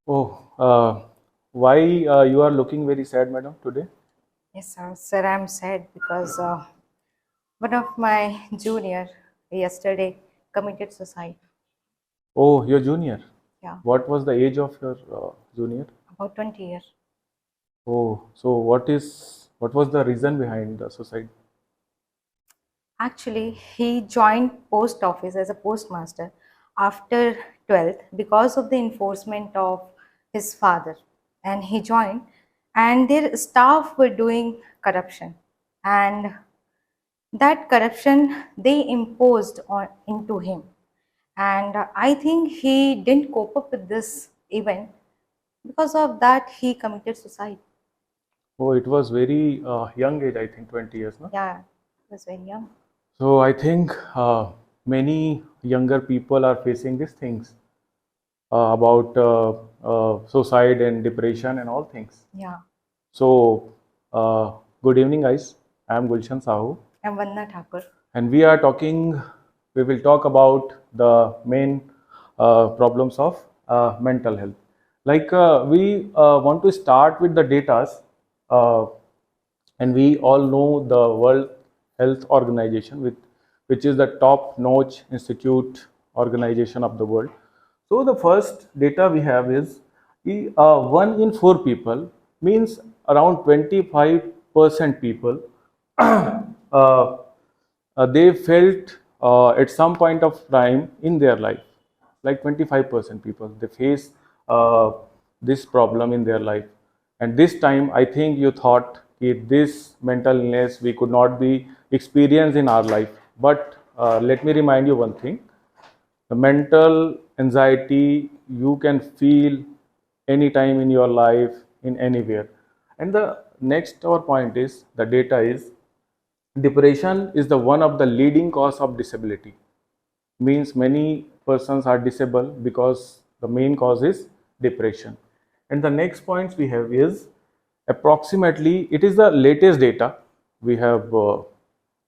Oh, why you are looking very sad, madam, today? Yes, sir, I'm sad because one of my junior yesterday committed suicide. Oh, your junior. Yeah, What was the age of your junior? about 20 years. Oh, so what was the reason behind the suicide? Actually, he joined post office as a postmaster after 12th because of the enforcement of his father. And he joined, and their staff were doing corruption. And that corruption they imposed on into him. And I think he didn't cope up with this event. Because of that, he committed suicide. Oh, it was very young age, I think 20 years, no? Yeah, he was very young. So I think many younger people are facing these things about suicide and depression and all things. Yeah, So, good evening, guys. I am Gulshan Sahu, and Vandana Thakur. and we will talk about the main problems of mental health. Like we want to start with the datas, uh, and we all know the World Health Organization, which is the top-notch institute organization of the world. So the first data we have is 1 in 4 people, means around 25% people uh, they felt at some point of time in their life, like 25% people they face uh, this problem in their life. And this time I think you thought that this mental illness we could not be experienced in our life, but let me remind you one thing: the mental anxiety you can feel anytime in your life, in anywhere. And the next our point is the data is depression is the one of the leading cause of disability. Means many persons are disabled because the main cause is depression. And the next points we have is approximately, it is the latest data we have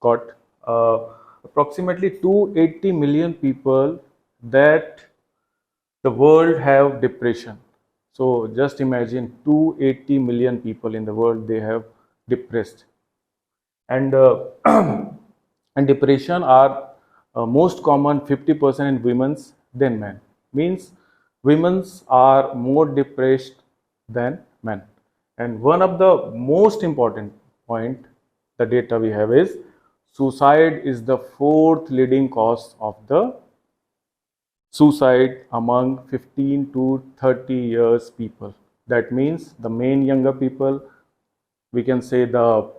got, uh, approximately 280 million people that the world have depression. So just imagine 280 million people in the world, they have depressed. And and depression are most common 50% in women's than men. Means women's are more depressed than men. And one of the most important point the data we have is suicide is the fourth leading cause of the suicide among 15 to 30 years people. That means the main younger people, we can say the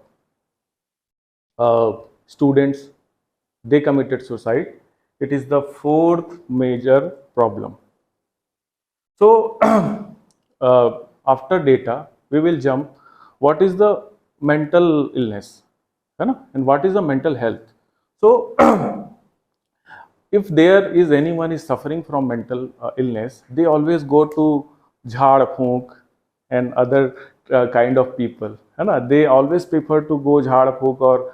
students, they committed suicide. It is the fourth major problem. So after data we will jump what is the mental illness, है ना? And what is the mental health. So if there is anyone is suffering from mental illness, they always go to jhad phunk and other kind of people, है ना? They always prefer to go jhad phunk, or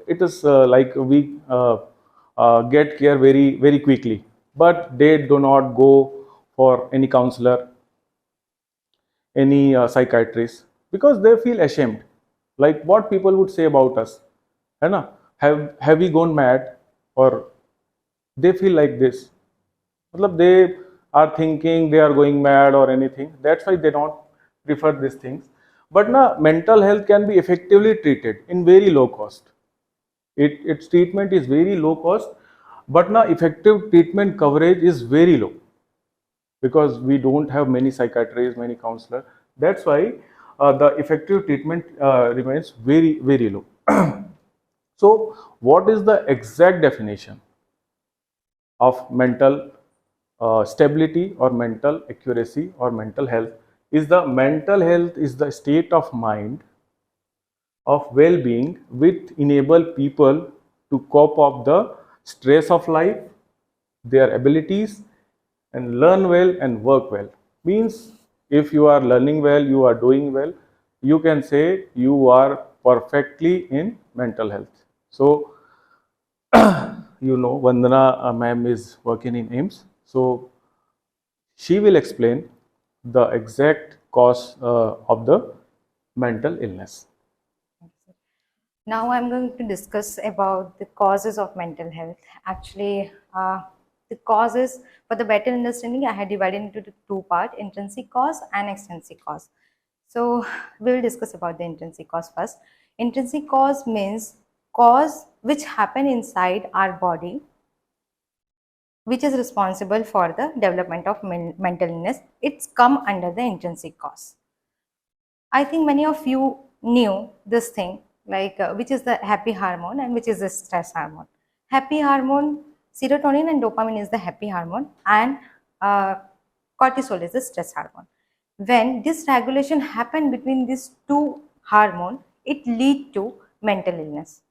it is like we get care very very quickly, but they do not go for any counselor, any psychiatrist, because they feel ashamed, like what people would say about us, है ना? Have we gone mad, or they feel like this. मतलब they are thinking they are going mad or anything. That's why they don't prefer these things. But na mental health can be effectively treated in very low cost. Its treatment is very low cost, but na effective treatment coverage is very low because we don't have many psychiatrists, many counselors. That's why the effective treatment remains very very low. So, what is the exact definition of mental stability or mental accuracy or mental health? Is the mental health is the state of mind of well-being which enable people to cope up the stress of life, their abilities, and learn well and work well. Means if you are learning well, you are doing well, you can say you are perfectly in mental health. So you know, Vandana ma'am is working in AIMS, so she will explain the exact cause of the mental illness. Now I'm going to discuss about the causes of mental health. Actually, the causes, for the better understanding, I had divided into the two parts: intrinsic cause and extrinsic cause. So we will discuss about the intrinsic cause first. Intrinsic cause means cause which happen inside our body, which is responsible for the development of mental illness. It's come under the intrinsic cause. I think many of you knew this thing, like which is the happy hormone and which is the stress hormone. Happy hormone, serotonin and dopamine is the happy hormone, and uh, cortisol is the stress hormone. When dysregulation happen between these two hormones, it lead to mental illness.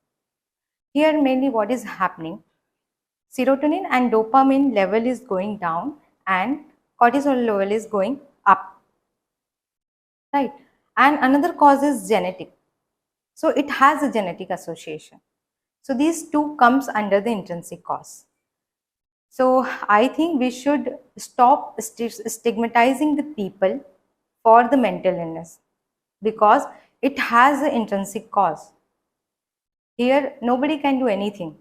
Here mainly what is happening, serotonin and dopamine level is going down and cortisol level is going up, right? And another cause is genetic. So it has a genetic association. So these two comes under the intrinsic cause. So I think we should stop stigmatizing the people for the mental illness, because it has an intrinsic cause. Here nobody can do anything,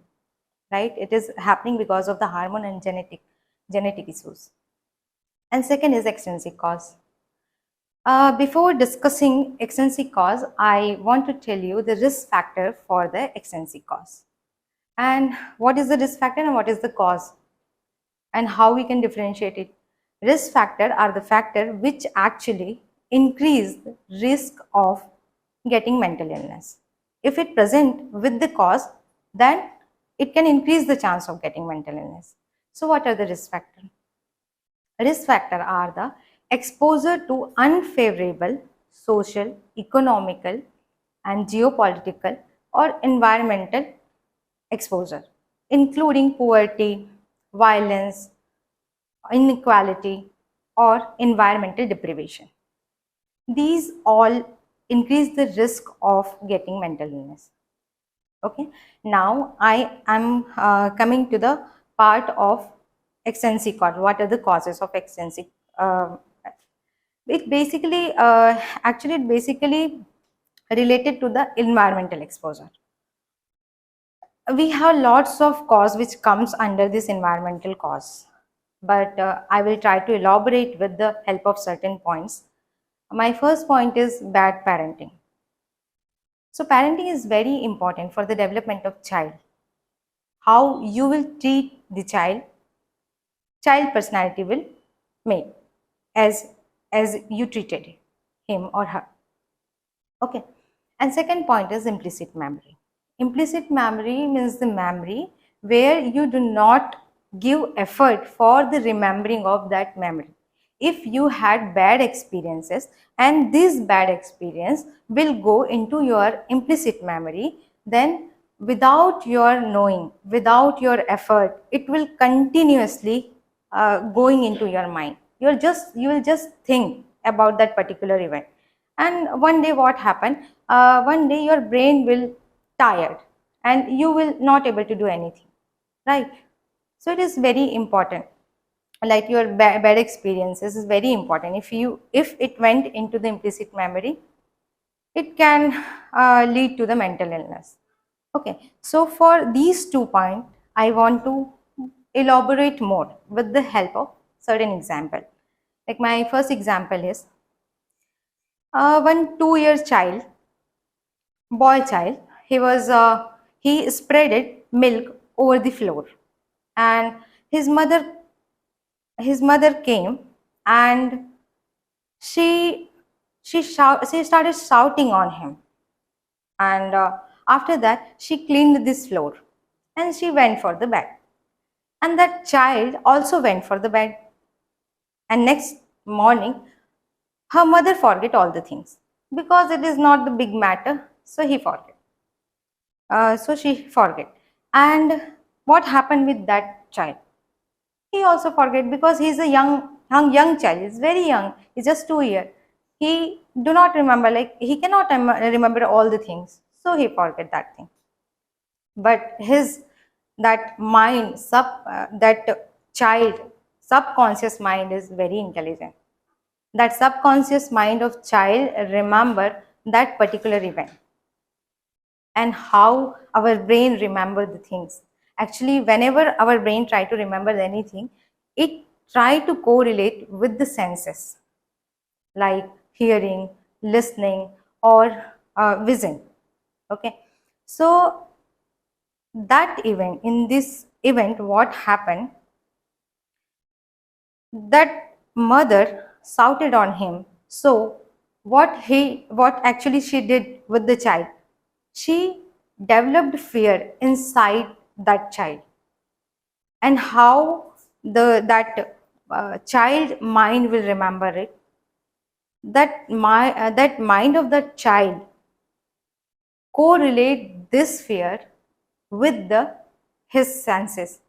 right? It is happening because of the hormone and genetic issues. And second is extrinsic cause. Before discussing extrinsic cause, I want to tell you the risk factor for the extrinsic cause. And what is the risk factor and what is the cause, and how we can differentiate it. Risk factor are the factor which actually increase the risk of getting mental illness. If it present with the cause, then it can increase the chance of getting mental illness. So what are the risk factors? Risk factors are the exposure to unfavorable social, economical, and geopolitical or environmental exposure, including poverty, violence, inequality, or environmental deprivation. These all increase the risk of getting mental illness. Okay, now I am coming to the part of extrinsic cause. What are the causes of extrinsic? It basically, actually, it basically related to the environmental exposure. We have lots of cause which comes under this environmental cause, but I will try to elaborate with the help of certain points. My first point is bad parenting. So parenting is very important for the development of child. How you will treat the child personality will make as you treated him or her. Okay. And second point is implicit memory. Implicit memory means the memory where you do not give effort for the remembering of that memory. If you had bad experiences and this bad experience will go into your implicit memory, then without your knowing, without your effort, it will continuously going into your mind. You will just think about that particular event, and one day what happened, one day your brain will tired and you will not able to do anything, right? So it is very important, like your bad experiences is very important. If it went into the implicit memory, it can lead to the mental illness. Okay, so for these 2 points I want to elaborate more with the help of certain example. Like my first example is one 2 year child, boy child, he spreaded milk over the floor, and his mother his mother came, and she started shouting on him, and after that she cleaned this floor and she went for the bed, and that child also went for the bed, and next morning her mother forget all the things because it is not the big matter, so she forget. And what happened with that child? He also forget because he is a young child. He's very young. He's just 2 years. He do not remember, like he cannot remember all the things, so he forget that thing. But his that mind, that child subconscious mind is very intelligent. that subconscious mind of child remember that particular event, and how our brain remember the things. Actually, whenever our brain try to remember anything, it try to correlate with the senses like hearing, listening, or vision. Okay, so that event, in this event, what happened, that mother shouted on him. So what actually she did with the child, she developed fear inside that child, and how that child mind will remember it, that mind of that child correlate this fear with the his senses.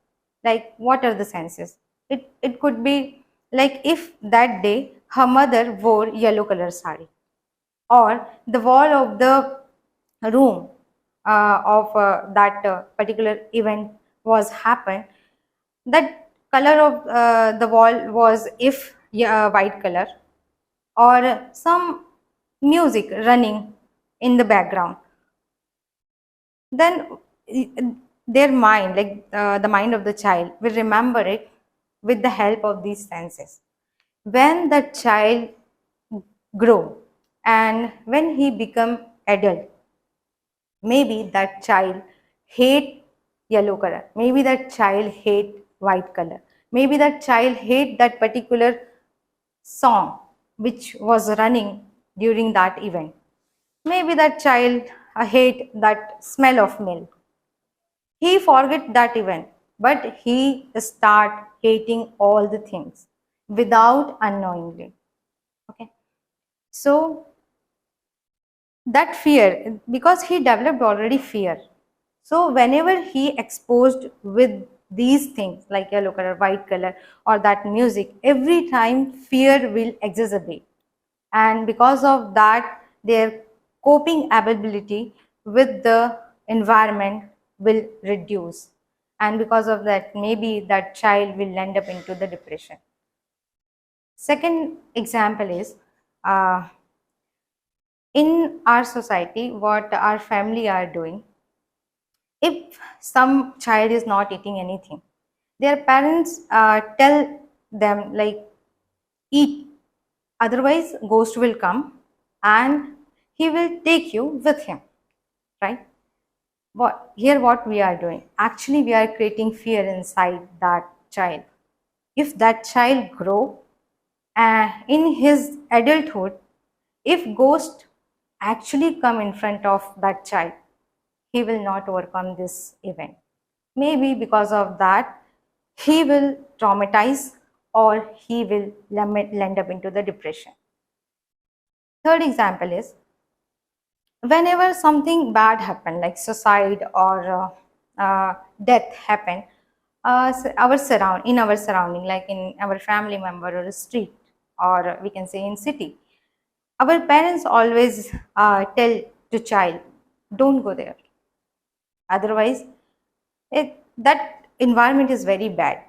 Like, what are the senses? It could be like, if that day her mother wore yellow color sari, or the wall of the room of that particular event was happened, that color of the wall was, if white color, or some music running in the background, then their mind, like the mind of the child, will remember it with the help of these senses. When the child grow and when he become adult, maybe that child hate yellow color, maybe that child hate white color, maybe that child hate that particular song which was running during that event, maybe that child hate that smell of milk. He forget that event, but he start hating all the things without unknowingly. Okay, so that fear, because he developed already fear, so whenever he exposed with these things like yellow color, white color, or that music, every time fear will exacerbate, and because of that their coping ability with the environment will reduce, and because of that maybe that child will end up into the depression. Second example is, uh, in our society, what our family are doing, if some child is not eating anything, their parents tell them like, eat, otherwise ghost will come and he will take you with him, right? What we are doing, actually we are creating fear inside that child. If that child grow in his adulthood, if ghost actually come in front of that child, he will not overcome this event. Maybe because of that, he will traumatize, or he will land up into the depression. Third example is, whenever something bad happen like suicide or death happen, in our surrounding, like in our family member or a street, or we can say in city, our parents always tell to child, don't go there, otherwise that environment is very bad,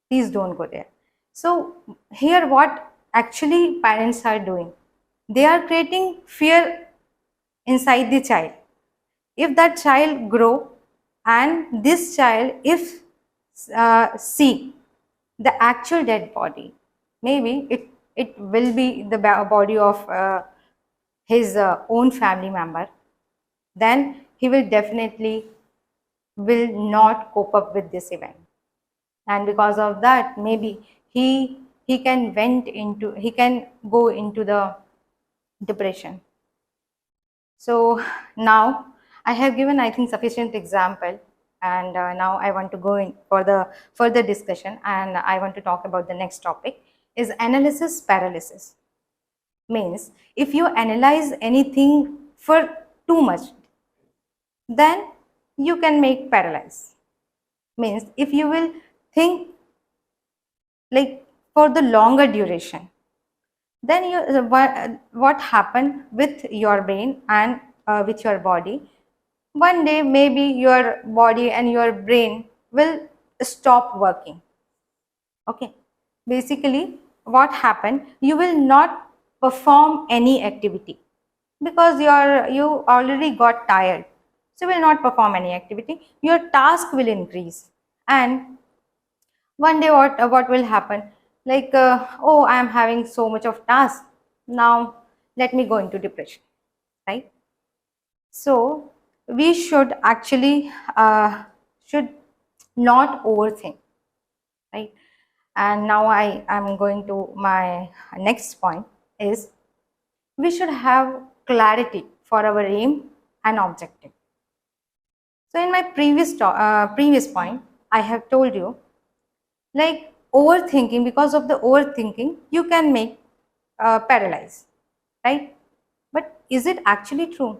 please don't go there. So here what actually parents are doing, they are creating fear inside the child. If that child grow and this child, if see the actual dead body, maybe it will be the body of his own family member, then he will definitely will not cope up with this event, and because of that maybe he can go into the depression. So now I have given, I think, sufficient example, and now I want to go in for the further discussion, and I want to talk about the next topic is analysis paralysis. Means if you analyze anything for too much, then you can make paralyze. Means if you will think like for the longer duration, then what happened with your brain and with your body, one day maybe your body and your brain will stop working. Okay, basically what happened, you will not perform any activity because you already got tired. So you will not perform any activity. Your task will increase, and one day what will happen, like oh, I am having so much of task, now let me go into depression, right? So we should actually should not overthink, right? And now I am going to my next point is we should have clarity for our aim and objective. So in my previous point, I have told you, like overthinking, because of the overthinking, you can make paralyzed, right? But is it actually true?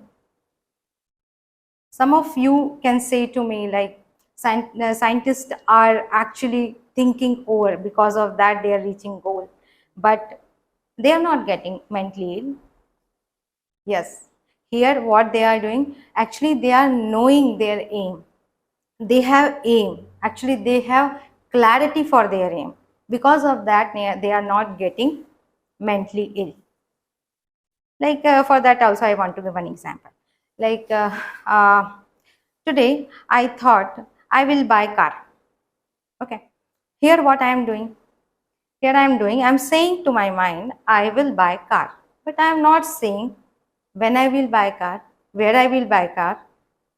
Some of you can say to me, like, scientists are actually thinking over, because of that they are reaching goal, but they are not getting mentally ill. Yes, here what they are doing, actually they are knowing their aim. They have aim. Actually, they have clarity for their aim. Because of that, they are not getting mentally ill. Like for that also, I want to give one example. Like today, I thought I will buy car. Okay. Here, what I am doing? Here I am doing. I am saying to my mind, I will buy car. But I am not saying when I will buy car, where I will buy car,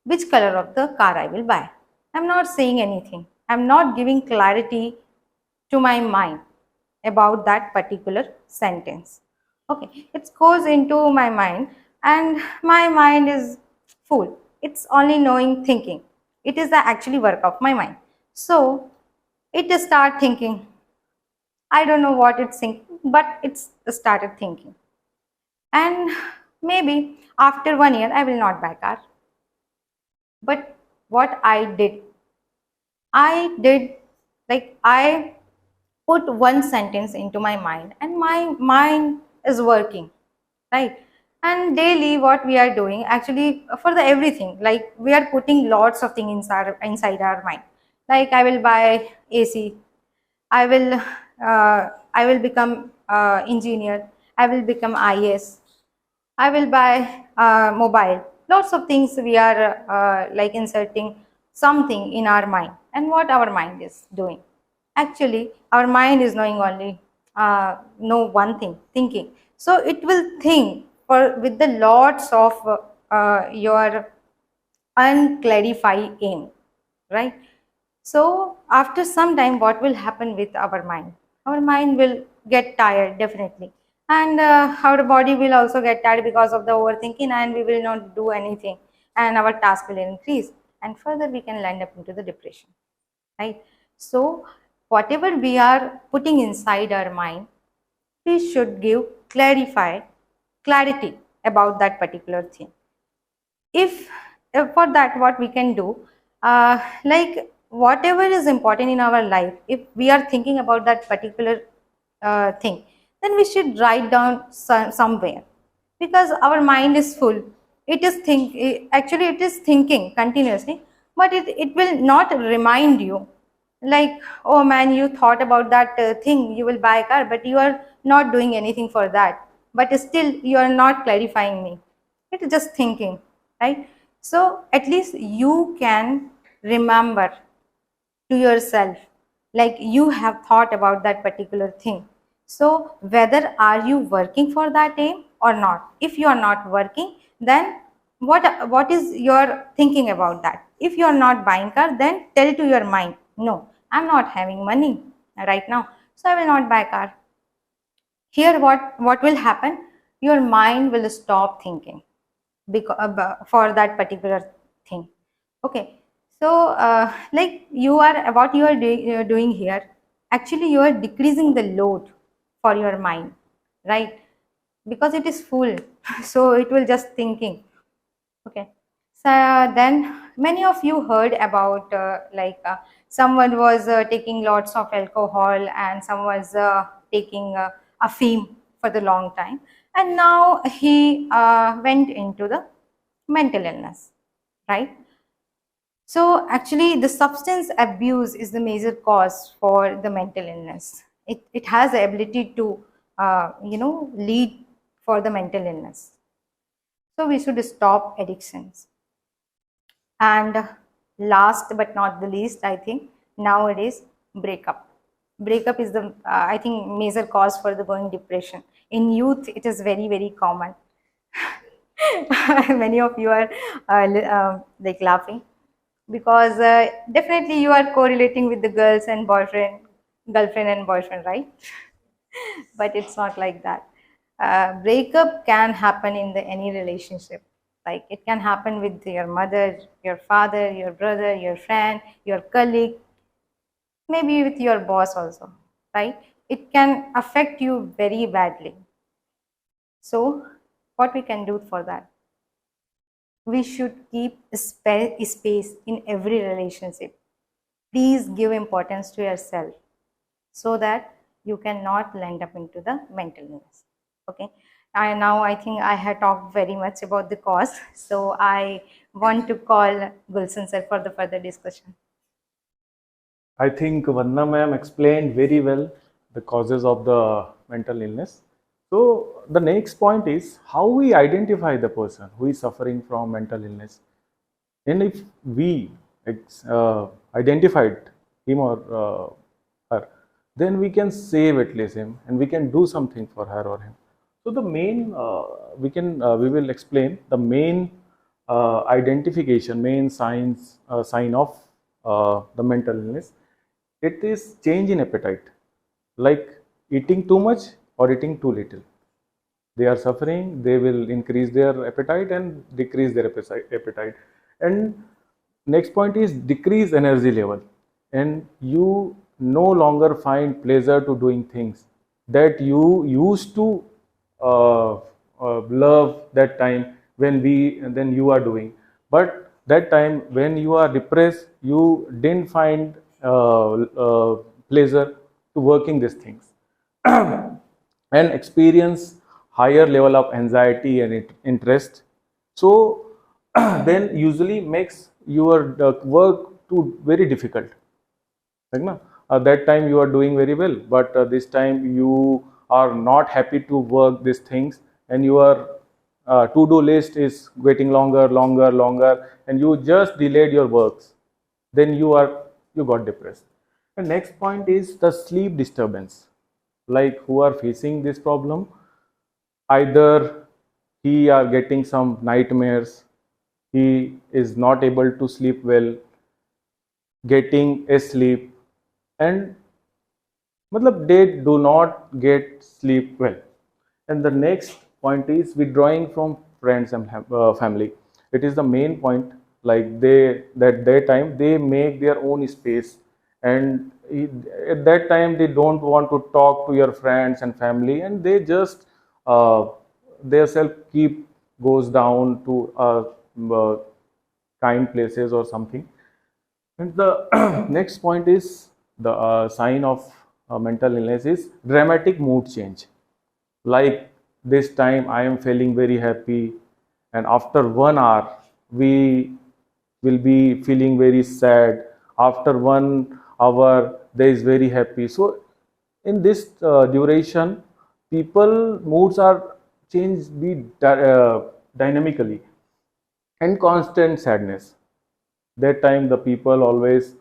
which color of the car I will buy. I'm not saying anything. I'm not giving clarity to my mind about that particular sentence. Okay, it goes into my mind and my mind is full. It's only knowing thinking. It is the actually work of my mind. So it start thinking. I don't know what it's thinking, but it's started thinking. And maybe after 1 year, I will not buy car. But what I did, like I put one sentence into my mind and my mind is working, right? And daily what we are doing, actually for the everything, like we are putting lots of things inside our mind. Like I will buy AC, I will I will become engineer, I will become IS, I will buy mobile. Lots of things we are like inserting something in our mind. And what our mind is doing? Actually, our mind is knowing only know one thing, thinking. So it will think for with the lots of your unclarified aim, right? So after some time, what will happen with our mind? Our mind will get tired definitely, and our body will also get tired because of the overthinking, and we will not do anything, and our task will increase, and further we can land up into the depression, right? So whatever we are putting inside our mind, we should give clarity about that particular thing. If for that, what we can do, like whatever is important in our life, if we are thinking about that particular thing, then we should write down somewhere, because our mind is full. It is actually it is thinking continuously, but it will not remind you, like, oh man, you thought about that thing, you will buy a car, but you are not doing anything for that, but still you are not clarifying me. It is just thinking, right? So at least you can remember to yourself, like you have thought about that particular thing. So whether are you working for that aim or not? If you are not working, then what is your thinking about that? If you are not buying car, then tell to your mind, no, I'm not having money right now, so I will not buy car. Here what will happen? Your mind will stop thinking because for that particular thing. Okay, so like you are what you are doing here, actually you are decreasing the load for your mind, right? Because it is full so it will just thinking. Okay, so then many of you heard about someone was taking lots of alcohol and some was taking a fame for the long time, and now he went into the mental illness, right? So actually the substance abuse is the major cause for the mental illness. it has the ability to lead for the mental illness. So we should stop addictions. And last but not the least, I think nowadays, breakup. Breakup is the I think major cause for the going depression. In youth, it is very very common. Many of you are like laughing because definitely you are correlating with the girlfriend and boyfriend, right? But it's not like that. Breakup can happen in the any relationship. Like it can happen with your mother, your father, your brother, your friend, your colleague, maybe with your boss also, right? It can affect you very badly. So what we can do for that? We should keep space in every relationship. Please give importance to yourself so that you cannot land up into the mental illness. Okay. I think I have talked very much about the cause. So I want to call Gulshan sir for the further discussion. I think Vandana ma'am explained very well the causes of the mental illness. So the next point is how we identify the person who is suffering from mental illness. And if we identified him or her, then we can save at least him and we can do something for her or him. So the main we will explain the main identification, main sign of the mental illness. It is change in appetite, like eating too much or eating too little. They are suffering, they will increase their appetite and decrease their appetite. And next point is decrease energy level, and you no longer find pleasure to doing things that you used to love that time then you are doing, but that time when you are depressed you didn't find pleasure to working these things and experience higher level of anxiety and interest. So then usually makes your work too very difficult. Like, na? That time you are doing very well, but this time you are not happy to work these things, and your to-do list is getting longer, and you just delayed your works. Then you got depressed. And next point is the sleep disturbance. Like who are facing this problem, either he are getting some nightmares, he is not able to sleep well, getting asleep, and matlab they do not get sleep well. And the next point is withdrawing from friends and family. It is the main point. Like that time they make their own space, and at that time they don't want to talk to your friends and family, and they just their self keep goes down to uh, kind places or something. And the next point is the sign of mental illness is dramatic mood change. Like this time I am feeling very happy, and after 1 hour we will be feeling very sad. After 1 hour there is very happy. So in this duration, people moods are changed dynamically, and constant sadness. That time the people always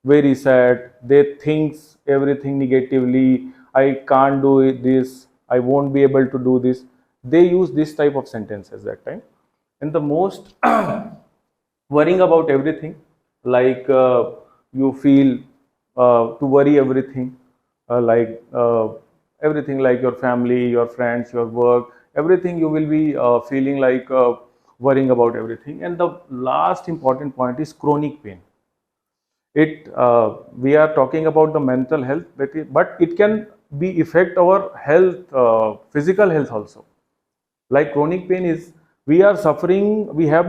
very sad, they thinks everything negatively. I can't do this, I won't be able to do this. They use this type of sentences that time. And the most worrying about everything, like you feel to worry everything, like everything, like your family, your friends, your work, everything you will be feeling like worrying about everything. And the last important point is chronic pain. It we are talking about the mental health, but it can be affect our health, physical health also. Like chronic pain is, we have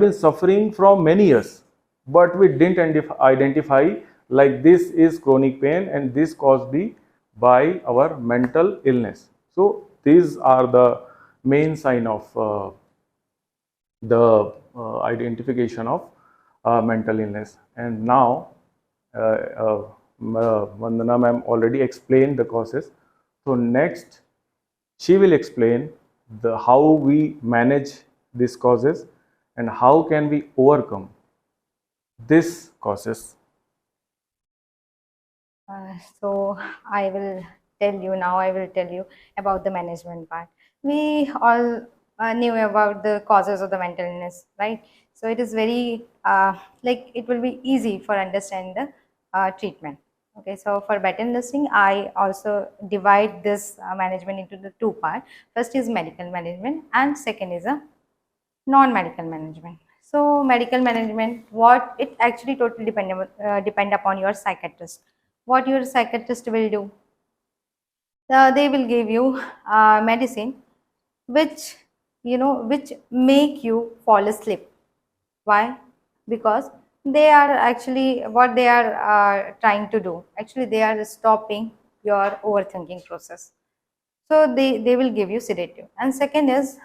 been suffering from many years, but we didn't identify like this is chronic pain and this caused by our mental illness. So these are the main sign of the identification of mental illness. And now Vandana ma'am already explained the causes. So next, she will explain the how we manage these causes and how can we overcome these causes. So I will I will tell you about the management part. We all knew about the causes of the mental illness, right? So it is very like it will be easy for understand the treatment. Okay, so for better understanding, I also divide this management into the two part. First is medical management, and second is a non-medical management. So medical management, what it actually totally depend upon your psychiatrist. What your psychiatrist will do, they will give you medicine which which make you fall asleep. Why? Because they are actually what they are trying to do. Actually, they are stopping your overthinking process. So they will give you sedative. And second is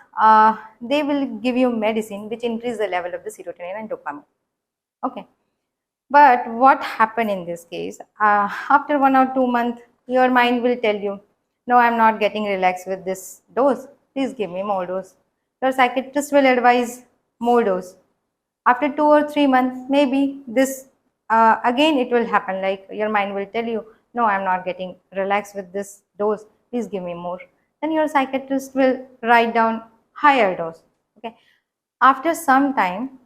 they will give you medicine which increase the level of the serotonin and dopamine. Okay. But what happened in this case? After 1 or 2 months, your mind will tell you, no, I'm not getting relaxed with this dose. Please give me more dose. Your psychiatrist will advise more dose. After 2 or 3 months, maybe this again it will happen. Like your mind will tell you, no, I'm not getting relaxed with this dose. Please give me more. Then your psychiatrist will write down higher dose. Okay. After some time,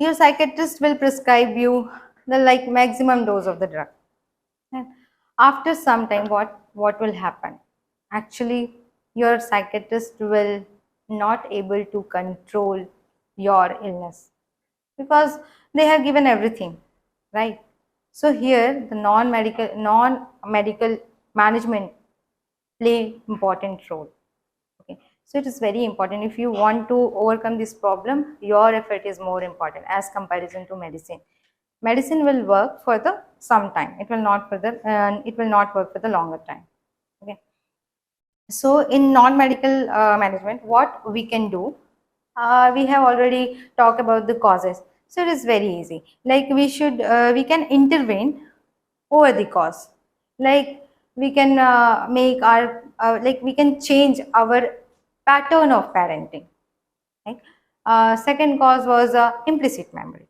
your psychiatrist will prescribe you the like maximum dose of the drug. And after some time, what will happen? Actually, your psychiatrist will not able to control your illness because they have given everything, right? So here the non-medical management play important role. Okay, so it is very important. If you want to overcome this problem, your effort is more important as comparison to medicine. Medicine will work for the some time. It will not work for the longer time. Okay. So in non-medical management, what we can do, we have already talked about the causes. So it is very easy. Like we can intervene over the cause. Like we can make our, like we can change our pattern of parenting. Right? Second cause was implicit memory.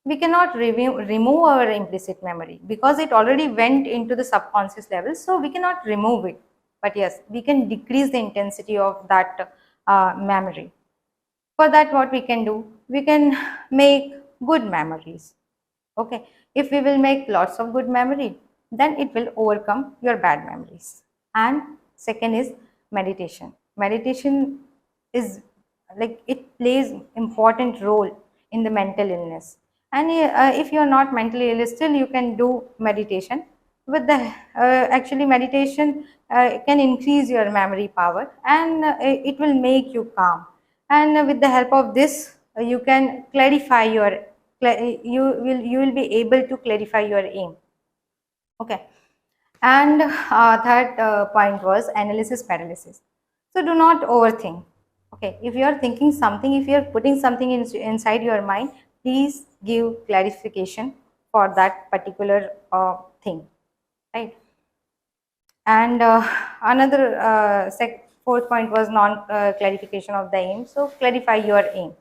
We cannot remove our implicit memory because it already went into the subconscious level, so we cannot remove it. But yes, we can decrease the intensity of that memory. For that, what we can do? We can make good memories. Okay, if we will make lots of good memory, then it will overcome your bad memories. And second is meditation. Meditation is like it plays important role in the mental illness. And if you are not mentally ill, still you can do meditation. With the actually meditation can increase your memory power, and it will make you calm. And with the help of this, you can clarify your you will be able to clarify your aim. Okay. And third point was analysis paralysis. So do not overthink. Okay, if you are thinking something, if you are putting something inside your mind, please give clarification for that particular thing, right? And another fourth point was non clarification of the aim. So clarify your aim.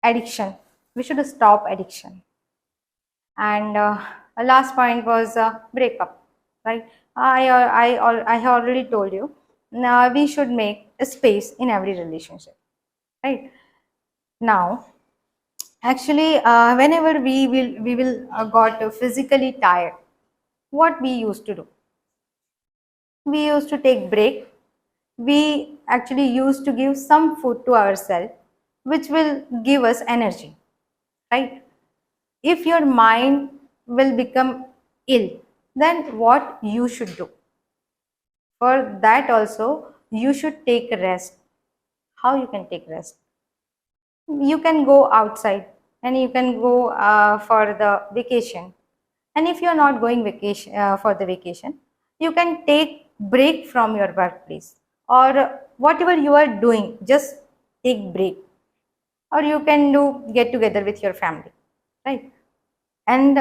Addiction. We should stop addiction. And last point was breakup, right? I have already told you. Now we should make a space in every relationship, right? Now, actually, whenever we will got physically tired, what we used to do? We used to take break. We actually used to give some food to ourselves, which will give us energy, right? If your mind will become ill, then what you should do? For that also, you should take rest. How you can take rest? You can go outside and you can go for the vacation. And if you are not going vacation for the vacation, you can take break from your workplace or whatever you are doing. Just take break, or you can do get together with your family, right? And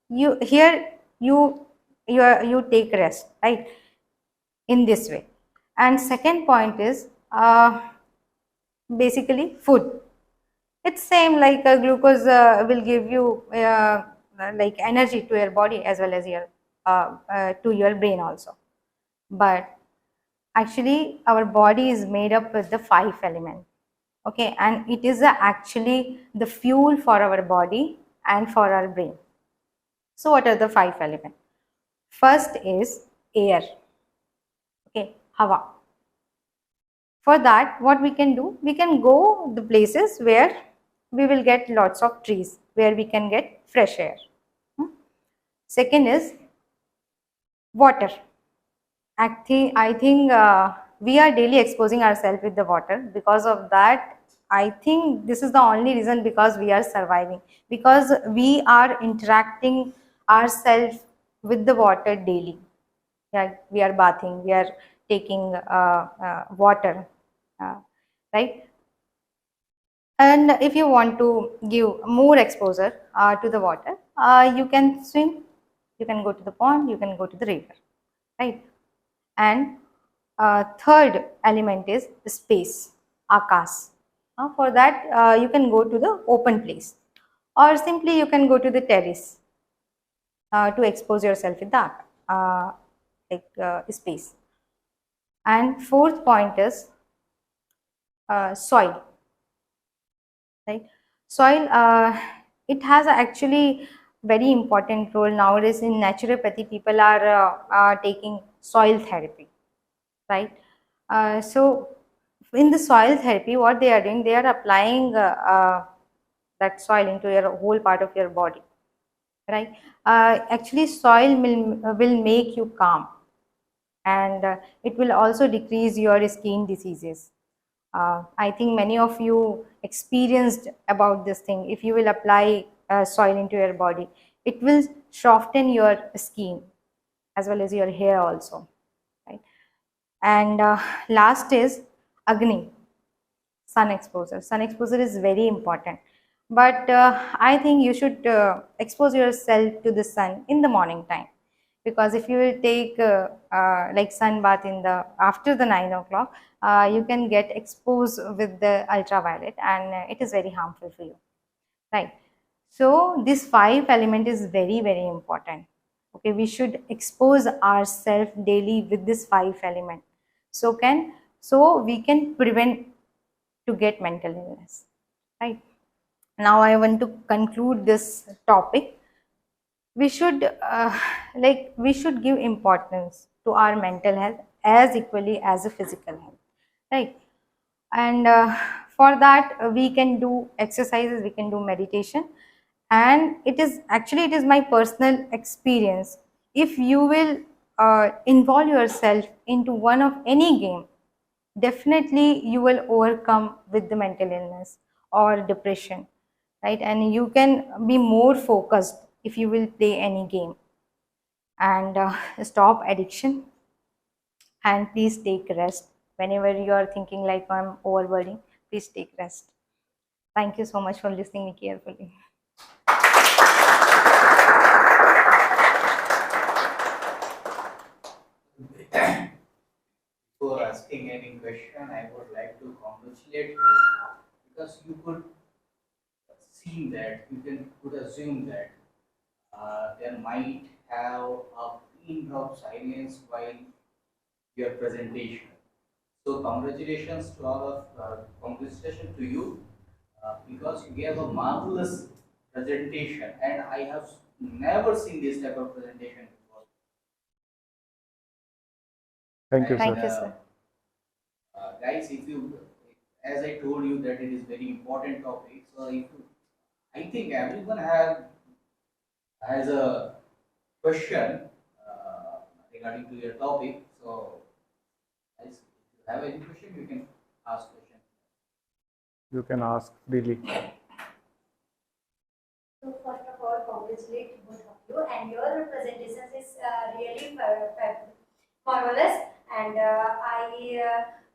you here you you take rest, right, in this way. And second point is basically food. It's same like glucose will give you like energy to your body as well as your to your brain also. But actually our body is made up with the five elements, okay, and it is actually the fuel for our body and for our brain. So what are the five elements? First is air, okay, hawa. For that, what we can do, we can go the places where we will get lots of trees, where we can get fresh air. Second is water. I think we are daily exposing ourselves with the water. Because of that, I think this is the only reason because we are surviving, because we are interacting ourselves with the water daily. Yeah, we are bathing, we are taking water, uh, right? And if you want to give more exposure to the water, you can swim, you can go to the pond, you can go to the river, right? And third element is space, akas. For that, you can go to the open place, or simply you can go to the terrace to expose yourself with the space. And fourth point is soil, right? Soil, it has actually very important role nowadays in naturopathy. People are taking soil therapy, right? So in the soil therapy, what they are doing, they are applying that soil into your whole part of your body, right? Actually soil will make you calm, and it will also decrease your skin diseases. I think many of you experienced about this thing. If you will apply soil into your body, it will soften your skin as well as your hair also, right? And last is Agni, sun exposure. Sun exposure is very important, but I think you should expose yourself to the sun in the morning time, because if you will take like sun bath in the after the 9 o'clock, you can get exposed with the ultraviolet, and it is very harmful for you, right? So this five element is very very important. Okay, we should expose ourselves daily with this five element, so we can prevent to get mental illness, right? Now I want to conclude this topic. We should we should give importance to our mental health as equally as a physical health, right? And for that, we can do exercises, we can do meditation. And it is actually, it is my personal experience, if you will involve yourself into one of any game, definitely you will overcome with the mental illness or depression, right? And you can be more focused if you will play any game. And stop addiction, and please take rest. Whenever you are thinking like I'm overburdening, please take rest. Thank you so much for listening me carefully. Before asking any question, I would like to congratulate you because you could see that, could assume that there might have a pin drop silence while your presentation. So congratulations to all of congratulations to you because you gave a marvelous presentation, and I have never seen this type of presentation before. Thank you, And sir. Thank you, sir. guys, if you, as I told you that it is very important topic, so if you, I think everyone has a question regarding to your topic. So guys, if you have any question, you can ask question. You can ask freely. So first of all, congratulate both of you, and your presentation is really marvelous. And I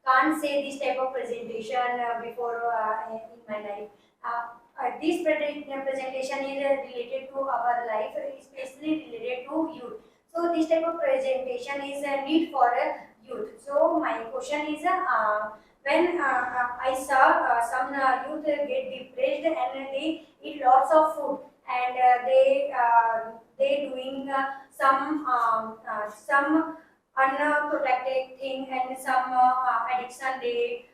can't say this type of presentation before in my life. This presentation is related to our life, especially related to youth. So this type of presentation is a need for a youth. So my question is, when I saw some youth get depressed and they eat lots of food, and they doing some unprotected thing, and some addiction they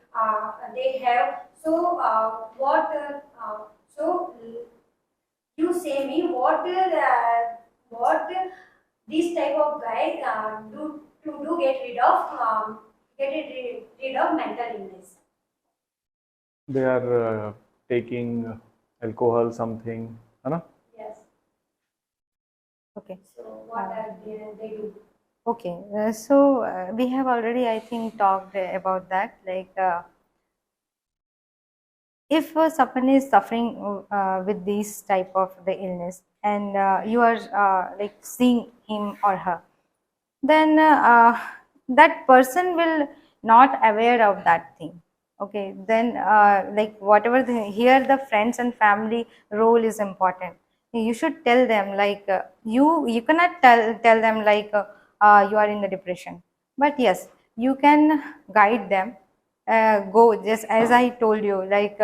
have. So so you say me what this type of guy do get rid of rid of mental illness. They are taking alcohol, something, है ना? Yes. Okay. So what they do? Okay. So we have already, I think, talked about that. Like, if someone is suffering with this type of the illness, and you are like seeing him or her, then that person will not aware of that thing. Okay, then like whatever here the friends and family role is important. You should tell them, like, you cannot tell them like, you are in the depression, but yes, you can guide them. Go, just as I told you, like,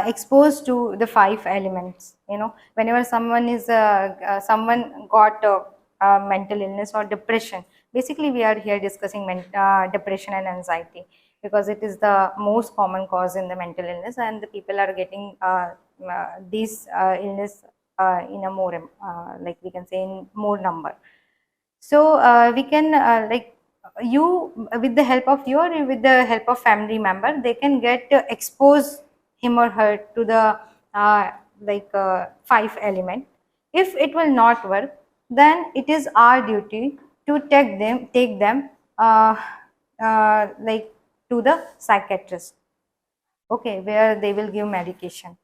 exposed to the five elements. Whenever someone got mental illness or depression, basically we are here discussing depression and anxiety, because it is the most common cause in the mental illness, and the people are getting these illness in a more, like we can say, in more number. So we can, like, you, with the help of your, with the help of family member, they can get expose him or her to the like five element. If it will not work, then it is our duty to take them like to the psychiatrist. Okay, where they will give medication,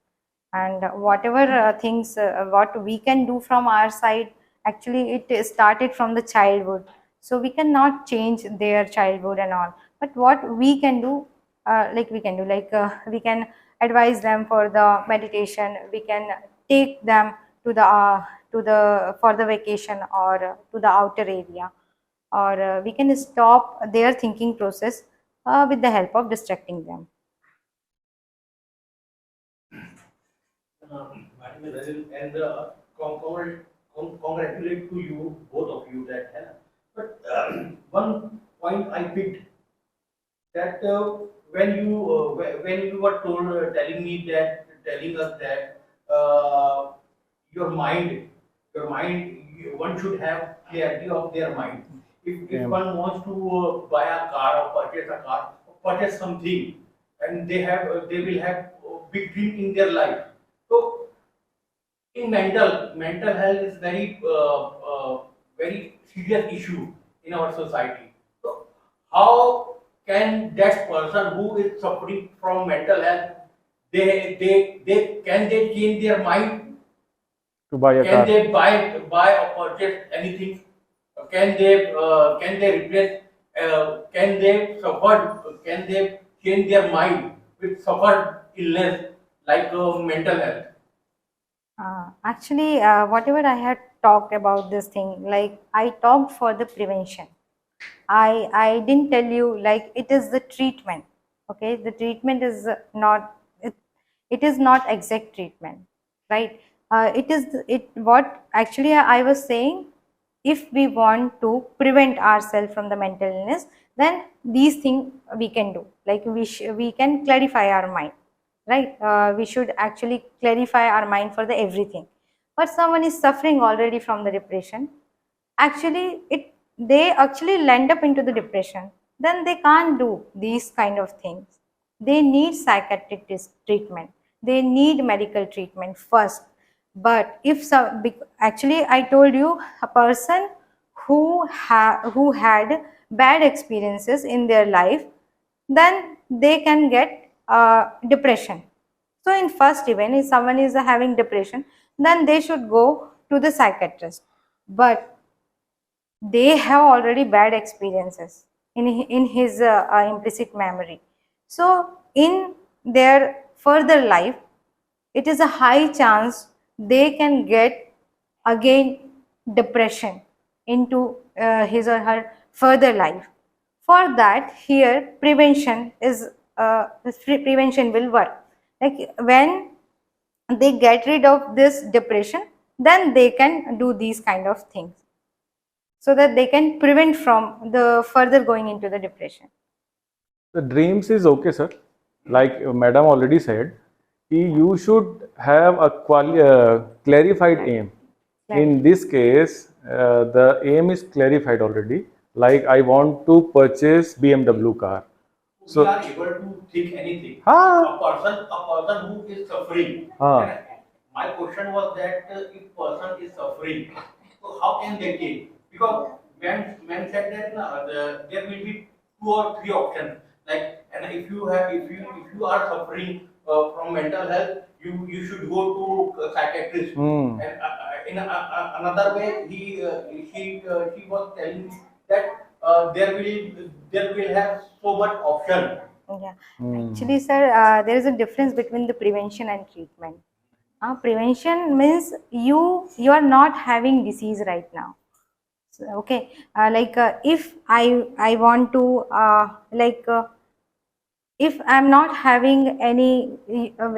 and whatever things what we can do from our side, actually it started from the childhood, so we cannot change their childhood and all. But what we can do, like we can do, like, we can advise them for the meditation, we can take them to the for the vacation, or to the outer area, or we can stop their thinking process with the help of distracting them. And congratulate to you, both of you, that. But one point I picked, that when you were telling us that your mind, one should have clarity of their mind. If one wants to buy a car, or purchase a car, or purchase something, and they will have a big dream in their life. So in mental health is very serious issue in our society. So how can that person who is suffering from mental health, they change their mind? To buy a Can car. they buy or purchase anything? Can they replace? Can they suffer? Can they change their mind with suffered illness like mental health? Actually, whatever I had talked about this thing, like I talked for the prevention. I didn't tell you like it is the treatment. Okay, the treatment is not it, it is not exact treatment, right? It is it what actually I was saying. If we want to prevent ourselves from the mental illness, then these things we can do. Like we can clarify our mind, right? We should actually clarify our mind for the everything. But someone is suffering already from the depression, actually they actually land up into the depression, then they can't do these kind of things. They need psychiatric treatment, they need medical treatment first. But if some, actually I told you, a person who had bad experiences in their life, then they can get depression. So in first event, if someone is having depression, then they should go to the psychiatrist. But they have already bad experiences in his implicit memory. So in their further life, it is a high chance they can get again depression. into his or her further life. For that, here prevention will work. Like when they get rid of this depression, then they can do these kind of things, so that they can prevent from the further going into the depression. The dreams is okay, sir. Like Madam already said, you should have a clarified aim. In this case, the aim is clarified already. Like I want to purchase BMW car. We are able to think anything. Ah. A person who is suffering. Ah. And my question was that if person is suffering, so how can they take? Because when said that there will be 2 or 3 options. Like, and if you are suffering from mental health, you should go to a psychiatrist. And in another way, she was telling me that there will have so much option. Yeah, actually, sir, there is a difference between the prevention and treatment. Prevention means you are not having disease right now. So, okay, if I want to if I'm not having any,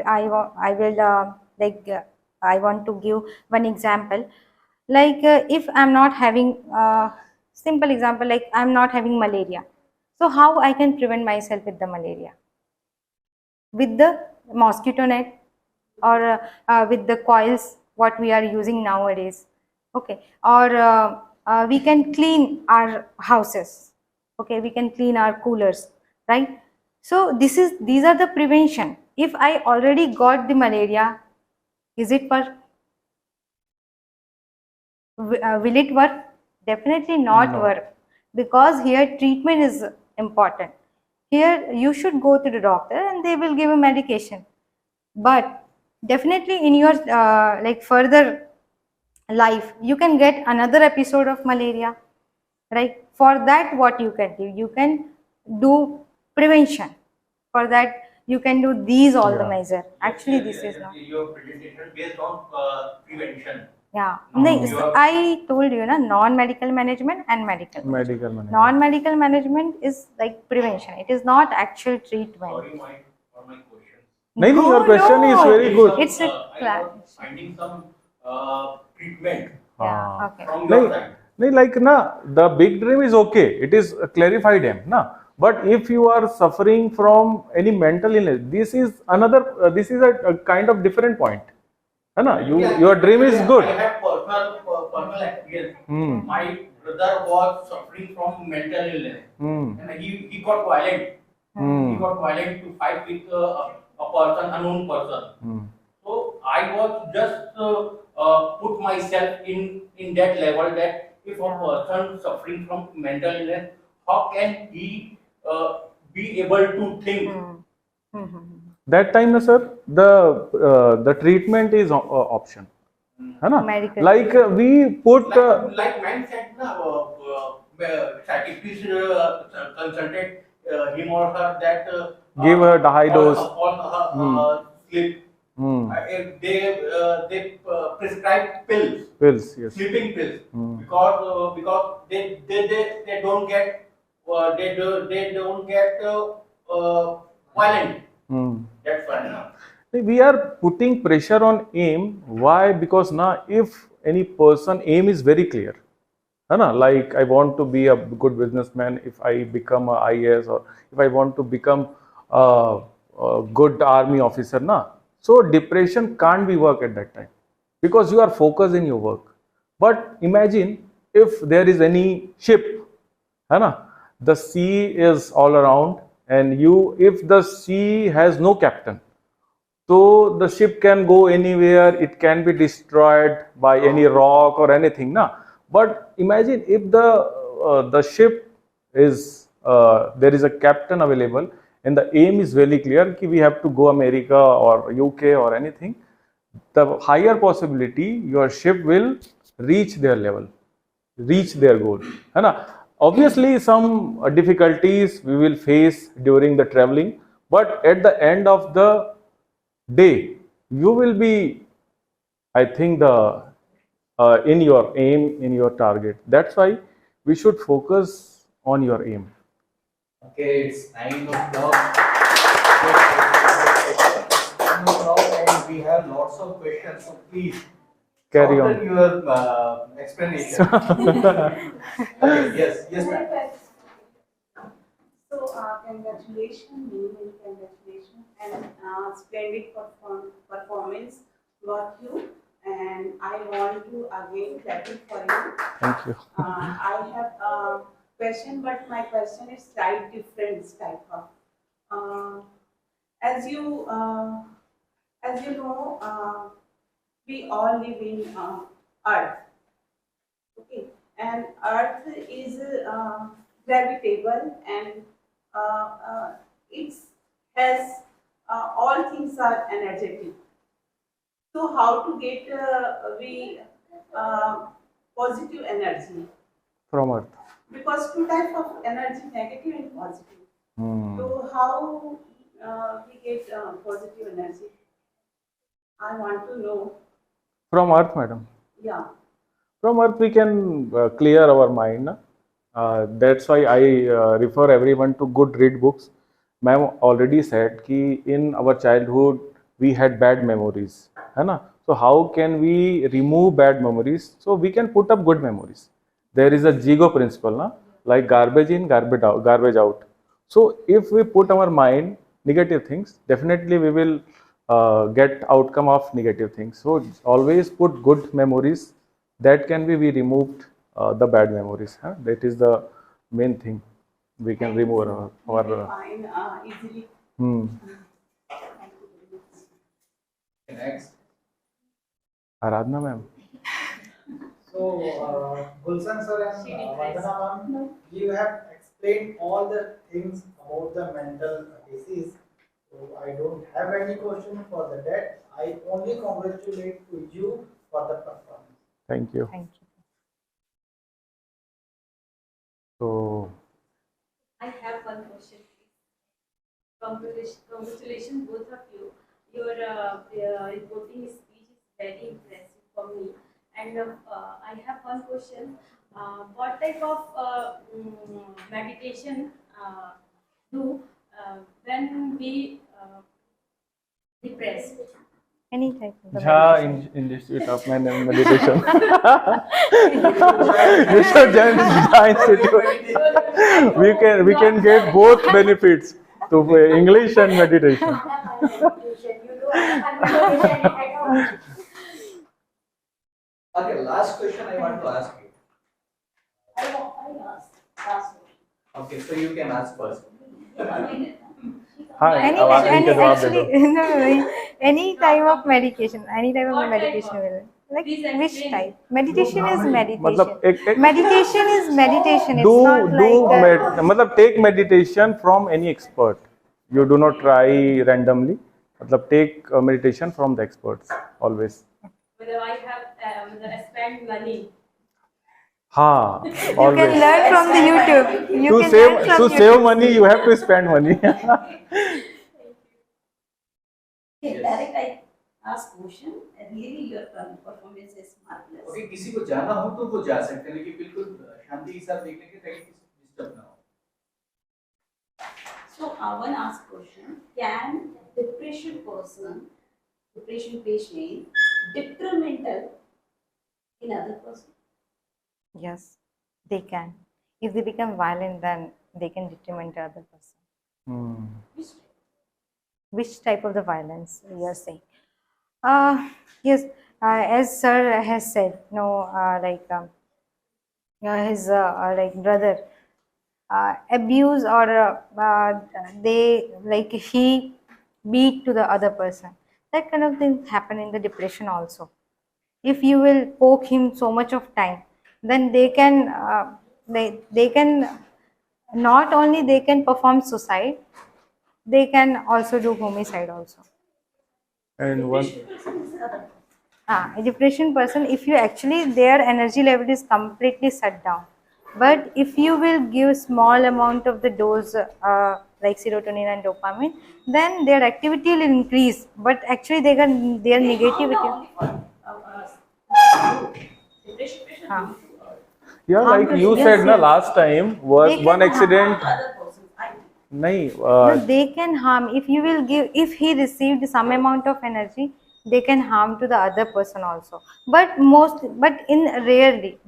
I will I want to give one example. If I'm not having simple example, like I'm not having malaria, so how I can prevent myself with the malaria? With the mosquito net, or with the coils what we are using nowadays. Okay, or we can clean our houses. Okay, we can clean our coolers, right? So these are the prevention. If I already got the malaria, is it work? Will it work? Definitely not work, because here treatment is important. Here you should go to the doctor and they will give a medication. But definitely in your further life, you can get another episode of malaria, right? For that, what you can do? You can do prevention. For that, you can do these all the measures. Actually, this is not. Your presentation based on prevention. Yeah, I told you, non-medical management and medical management. Non-medical management is like prevention. It is not actual treatment. Sorry for my question. No, your question is very good. It's a I was finding some treatment okay. from your side. The big dream is okay. It is a clarified aim, na. But if you are suffering from any mental illness, this is another. This is a kind of different point. Your dream is good. I have personal experience. My brother was suffering from mental illness, and he got violent. He got violent to fight with a person, unknown person. So I was just put myself in that level, that if a person suffering from mental illness, how can he be able to think? That time, sir, the treatment is option. Medical. Like we put like man said, psychiatrist consulted him or her that give her the high dose. Sleep. They prescribe pills. Pills, yes. Sleeping pills, because they don't get they don't get violent. That's why. We are putting pressure on aim. Why? Because now, if any person aim is very clear, like I want to be a good businessman, if I become a IAS, or if I want to become a good army officer, so depression can't be work at that time, because you are focused in your work. But imagine if there is any ship, the sea is all around, and if the sea has no captain, so the ship can go anywhere, it can be destroyed by any rock or anything. But imagine if the ship is, there is a captain available, and the aim is very clear, we have to go America or UK or anything. The higher possibility your ship will reach their level, reach their goal. Obviously, some difficulties we will face during the traveling, but at the end of the day, you will be, I think, the in your aim, in your target. That's why we should focus on your aim. Okay, it's 9 o'clock. It's 9 o'clock, and we have lots of questions. So please Carry shorten on. your explanation. Okay, yes, ma'am. So, congratulations, many congratulations, and splendid performance got you. And I want to again clap it for you. Thank you. I have a question, but my question is slight different type of. Uh, as you know, we all live in Earth. Okay, and Earth is gravitable and it has all things are energetic. So how to get we positive energy? From Earth. Because two types of energy, negative and positive. So how we get positive energy? I want to know. From Earth, madam. Yeah. From Earth, we can clear our mind. Na? That's why I refer everyone to good read books. Ma'am already said कि in our childhood we had bad memories, है ना? So how can we remove bad memories? So we can put up good memories. There is a Jigo principle, na? Like garbage in, garbage out, garbage out. So if we put our mind negative things, definitely we will get outcome of negative things. So always put good memories. That can be we removed the bad memories. Huh? That is the main thing. We can remove our Fine, easily. Next. Aradhana ma'am. So, Gulshan sir and Vandana ma'am, you have explained all the things about the mental disease. So, I don't have any question for that. I only congratulate to you for the performance. Thank you. Thank you. So I have one question, please. Congratulations, both of you. Your reporting speech is very impressive for me. And I have one question. What type of meditation do when we depressed? Any type of the Jha meditation. Institute of Meditation. You should join Jha Institute. We can get both benefits to English and meditation. You do meditation at home. Okay, last question I want to ask you. I ask last one. Okay, so you can ask first. हाँ Any, अब आप any इनके जवाब दे actually दो. no, any type of medication, any type of What medication type of? will like Please which explain. type? Meditation is meditation. मतलब एक Meditation is meditation. It's do not like मतलब take meditation from any expert. You do not try randomly. मतलब take meditation from the experts always. Whether I have spent money. हाँ, you can always. learn from the YouTube. You To can save learn from to YouTube. save money, you have to spend money. Okay, direct I ask question. Really, your performance is marvelous. Okay, किसी को जाना हो तो वो जा सकते हैं, लेकिन बिल्कुल शांति के साथ देखने के ताकि किसी को डिस्टर्ब ना हो. So, one ask question: can depression patient, detrimental in other person? Yes, they can. If they become violent, then they can detriment the other person. Which type of the violence you are saying? Yes, as sir has said, no, his like brother abuse or they like he beat to the other person. That kind of things happen in the depression also. If you will poke him so much of time, then they can they can not only they can perform suicide, they can also do homicide also. And one A depression person, if you actually their energy level is completely shut down, but if you will give small amount of the dose like serotonin and dopamine, then their activity will increase, but actually their negativity. depression हाँ. due to Yeah, Harm like to- you yes, said na yes. last time was They one can accident. harm to other persons. I think. Nahi, No, they can harm if you will give, if he received some amount of energy, they can harm to the other person also. But in rarely,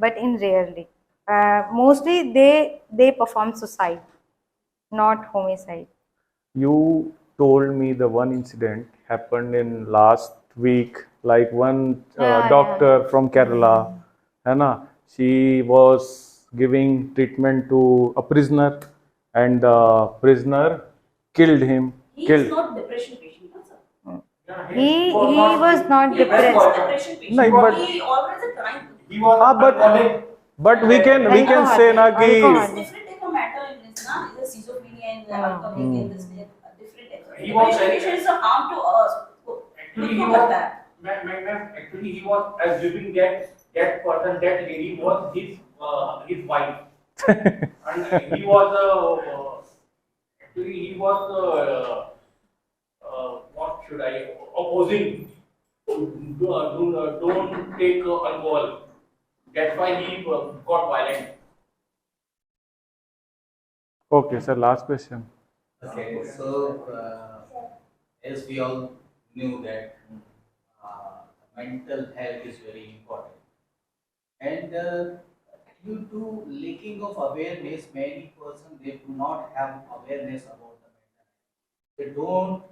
mostly they perform suicide, not homicide. you told me the one incident happened in last week, like one Yeah, doctor from Kerala, है ना? She was giving treatment to a prisoner, and the prisoner killed him. He is Killed. not depression patient, no, sir. He was not He was depressed. not depression patient. No, but- he always a trying. He was Ah, but alcoholic. we can say na It's कि different type of mental illness, na? The schizophrenia and the alcoholic and this different type. He was Depression patient is a harm to us. Actually, he was actually he was assuming that person, that lady was his wife, and he was actually he was what should I opposing. Don't take alcohol. That's why he got violent. okay, sir. Last question. Okay, so as we all knew that mental health is very important, and due to lacking of awareness, many persons they do not have awareness about the mental health. They don't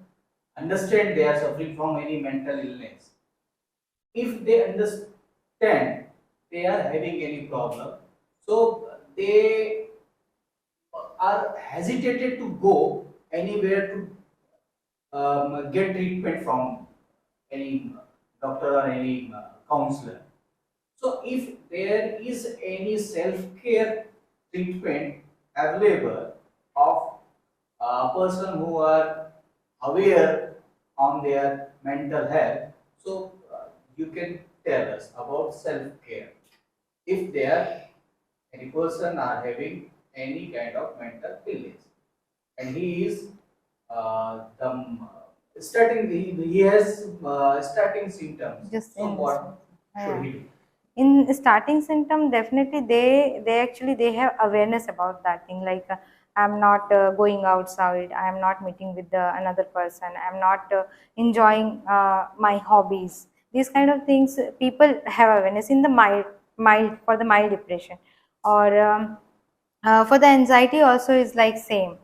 understand they are suffering from any mental illness. If they understand they are having any problem, so they are hesitated to go anywhere to get treatment from any doctor or any counselor. So if there is any self-care treatment available of a person who are aware on their mental health, so you can tell us about self-care. If there any person are having any kind of mental illness and he is starting he has starting symptoms, Just so in what this should one. he do? In starting symptom, definitely they have awareness about that thing, like I'm not going outside, I'm not meeting with another person, I'm not enjoying my hobbies. These kind of things people have awareness in the mild for the mild depression, or for the anxiety also is like same.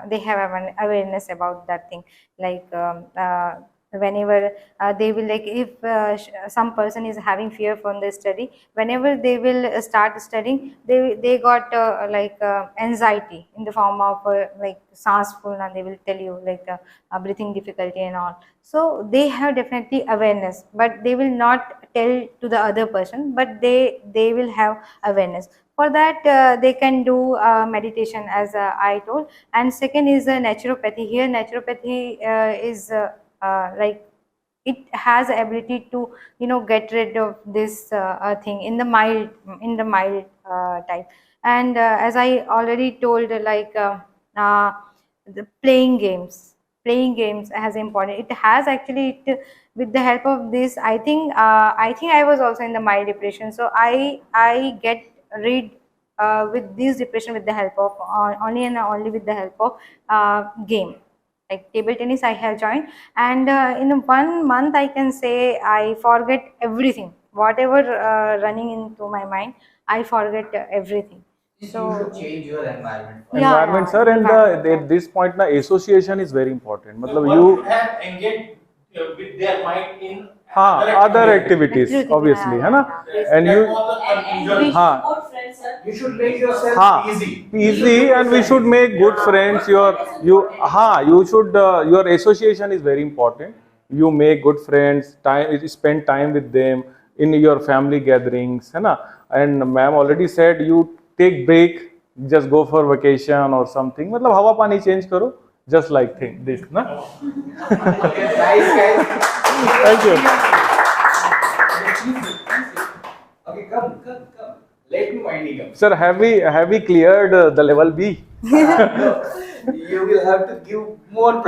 They have awareness about that thing, like whenever they will, like if some person is having fear from the study, whenever they will start studying, they got anxiety in the form of like sansful, and they will tell you like breathing difficulty and all. So they have definitely awareness, but they will not tell to the other person, but they will have awareness. For that they can do meditation, as I told. And second is naturopathy. Here naturopathy is like it has the ability to get rid of this thing in the mild type. And as I already told, uh, the playing games has important. It has actually with the help of this, I think I was also in the mild depression, so I get rid with this depression with the help of only and only with the help of game, like table tennis I have joined. And in 1 month I can say I forget everything, whatever running into my mind, I forget everything. You So should change your environment first. Yeah, Environment, sir, and environment. at this point, na association is very important. So मतलब one you should have engaged with their mind in हाँ other activities Absolutely, obviously yeah, है ना, yeah. and that you was the And we conclusion. हाँ should good friends, sir. You should make yourself हाँ easy. easy, and we should make good friends. You should your association is very important. You make good friends, spend time with them in your family gatherings है ना. And ma'am already said you take break, just go for vacation or something, मतलब हवा पानी change करो, just like this ना. Okay, nice guys. Thank you. Okay, come. Let me winding up. Sir, have we cleared the level B? No, you will have to give more